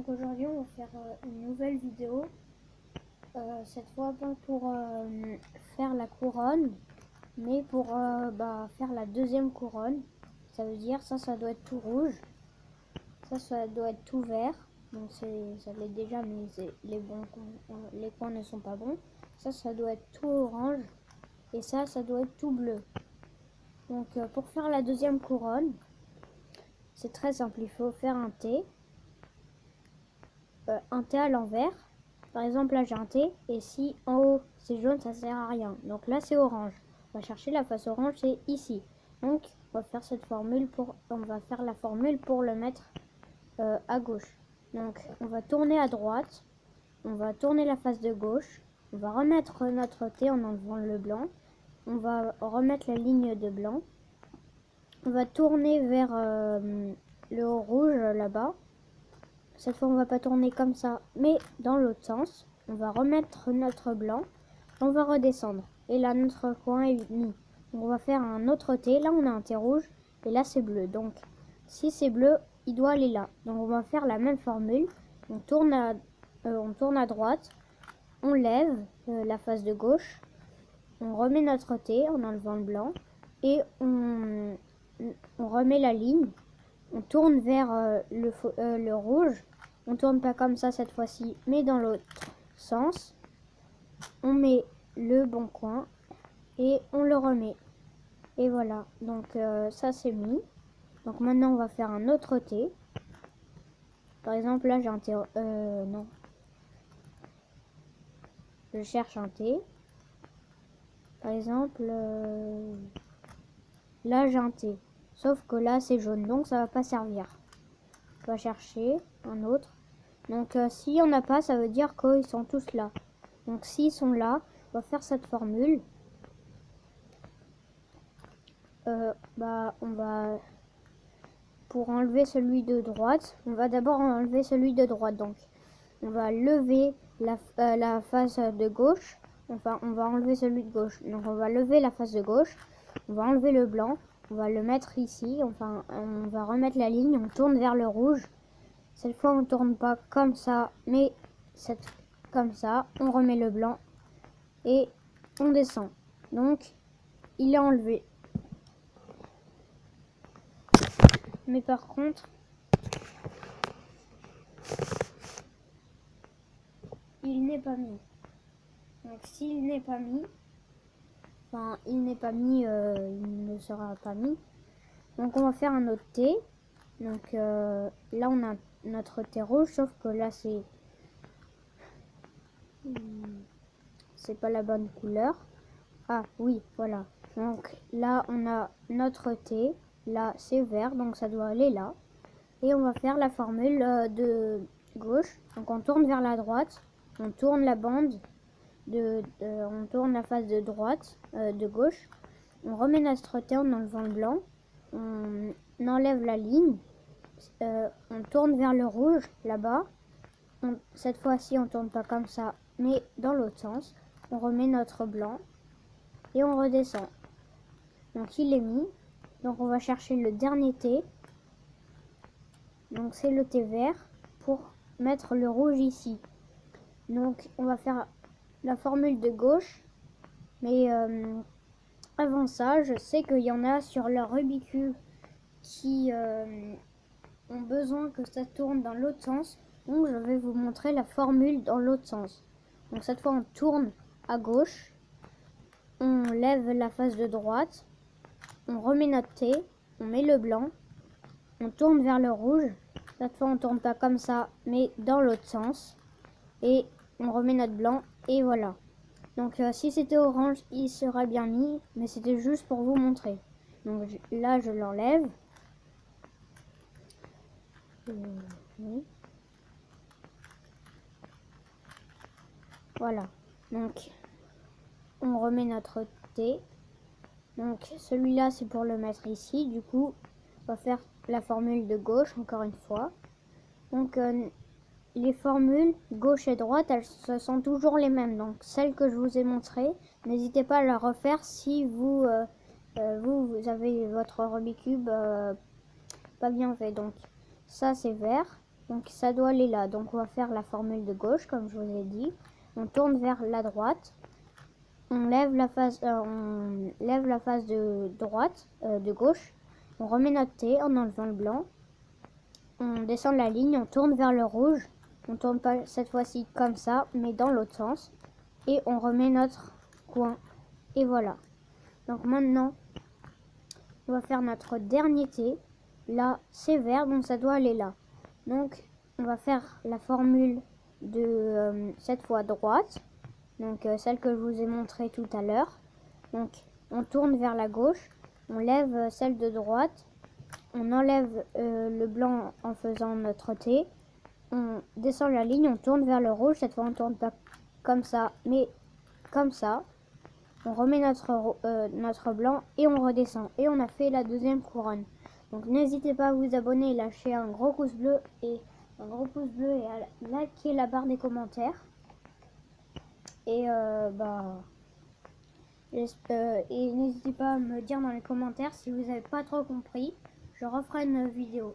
Donc aujourd'hui on va faire une nouvelle vidéo, cette fois pas pour faire la couronne, mais pour faire la deuxième couronne. Ça veut dire ça doit être tout rouge, ça doit être tout vert, donc ça l'est déjà, mais les coins ne sont pas bons. Ça doit être tout orange, et ça doit être tout bleu. Donc pour faire la deuxième couronne, c'est très simple, il faut faire un T à l'envers. Par exemple là j'ai un T, et si en haut c'est jaune, ça sert à rien. Donc là c'est orange. On va chercher la face orange, c'est ici. Donc on va faire la formule pour le mettre à gauche. Donc on va tourner à droite, on va tourner la face de gauche, on va remettre notre T en enlevant le blanc, on va remettre la ligne de blanc, on va tourner vers le rouge là-bas. Cette fois on va pas tourner comme ça, mais dans l'autre sens. On va remettre notre blanc, on va redescendre, et là notre coin est mis. Donc on va faire un autre T, là on a un T rouge, et là c'est bleu. Donc si c'est bleu, il doit aller là. Donc on va faire la même formule, on tourne à droite, on lève la face de gauche, on remet notre T en enlevant le blanc, et on remet la ligne, on tourne vers le rouge. On tourne pas comme ça cette fois-ci, mais dans l'autre sens. On met le bon coin et on le remet. Et voilà, donc ça c'est mis. Donc maintenant on va faire un autre T. Par exemple là j'ai un T, non. Je cherche un T. Par exemple, là j'ai un T. Sauf que là c'est jaune, donc ça va pas servir. On va chercher un autre. Donc s'il n'y en a pas, ça veut dire qu'ils sont tous là. Donc s'ils sont là, on va faire cette formule. On va, pour enlever celui de droite, on va d'abord enlever celui de droite. Donc on va lever la face de gauche. Enfin, on va enlever celui de gauche. Donc on va lever la face de gauche. On va enlever le blanc. On va le mettre ici. Enfin, on va remettre la ligne. On tourne vers le rouge. Cette fois, on tourne pas comme ça, mais comme ça. On remet le blanc et on descend. Donc, il est enlevé. Mais par contre, il n'est pas mis. Donc, s'il n'est pas mis, il ne sera pas mis. Donc, on va faire un autre T. Donc, là, on a notre T rouge, sauf que là, c'est pas la bonne couleur. Ah oui, voilà. Donc là on a notre T, là c'est vert, donc ça doit aller là. Et on va faire la formule de gauche. Donc on tourne vers la droite, on tourne la bande, on tourne la face de droite, de gauche. On remet notre T en enlevant le blanc, on enlève la ligne, on tourne vers le rouge là-bas. Cette fois-ci on tourne pas comme ça, mais dans l'autre sens. On remet notre blanc et on redescend. Donc il est mis. Donc on va chercher le dernier T. Donc c'est le T vert pour mettre le rouge ici. Donc on va faire la formule de gauche. Mais avant ça, je sais qu'il y en a sur leur Rubik's Cube qui ont besoin que ça tourne dans l'autre sens. Donc je vais vous montrer la formule dans l'autre sens. Donc cette fois on tourne à gauche. On lève la face de droite, on remet notre T, on met le blanc, on tourne vers le rouge. Cette fois on tourne pas comme ça, mais dans l'autre sens. Et on remet notre blanc, et voilà. Donc si c'était orange, il serait bien mis, mais c'était juste pour vous montrer. Donc là je l'enlève. Oui. Voilà. Donc on remet notre T. Donc celui-là c'est pour le mettre ici. Du coup on va faire la formule de gauche encore une fois. Donc les formules gauche et droite, elles sont toujours les mêmes. Donc celles que je vous ai montrées, n'hésitez pas à la refaire si vous avez votre Rubik's Cube pas bien fait. Donc ça c'est vert, Donc ça doit aller là. Donc on va faire la formule de gauche comme je vous ai dit. On tourne vers la droite. On lève la face de droite, de gauche. On remet notre T en enlevant le blanc. On descend la ligne, on tourne vers le rouge. On tourne pas cette fois-ci comme ça, mais dans l'autre sens. Et on remet notre coin. Et voilà. Donc maintenant, on va faire notre dernier T. Là, c'est vert, donc ça doit aller là. Donc, on va faire la formule de cette fois droite. Donc, celle que je vous ai montrée tout à l'heure. Donc, on tourne vers la gauche. On lève celle de droite. On enlève le blanc en faisant notre T. On descend la ligne, on tourne vers le rouge. Cette fois, on tourne pas comme ça, mais comme ça. On remet notre blanc et on redescend. Et on a fait la deuxième couronne. Donc n'hésitez pas à vous abonner, lâcher un gros pouce bleu et à liker la barre des commentaires. Et et n'hésitez pas à me dire dans les commentaires si vous n'avez pas trop compris. Je referai une vidéo.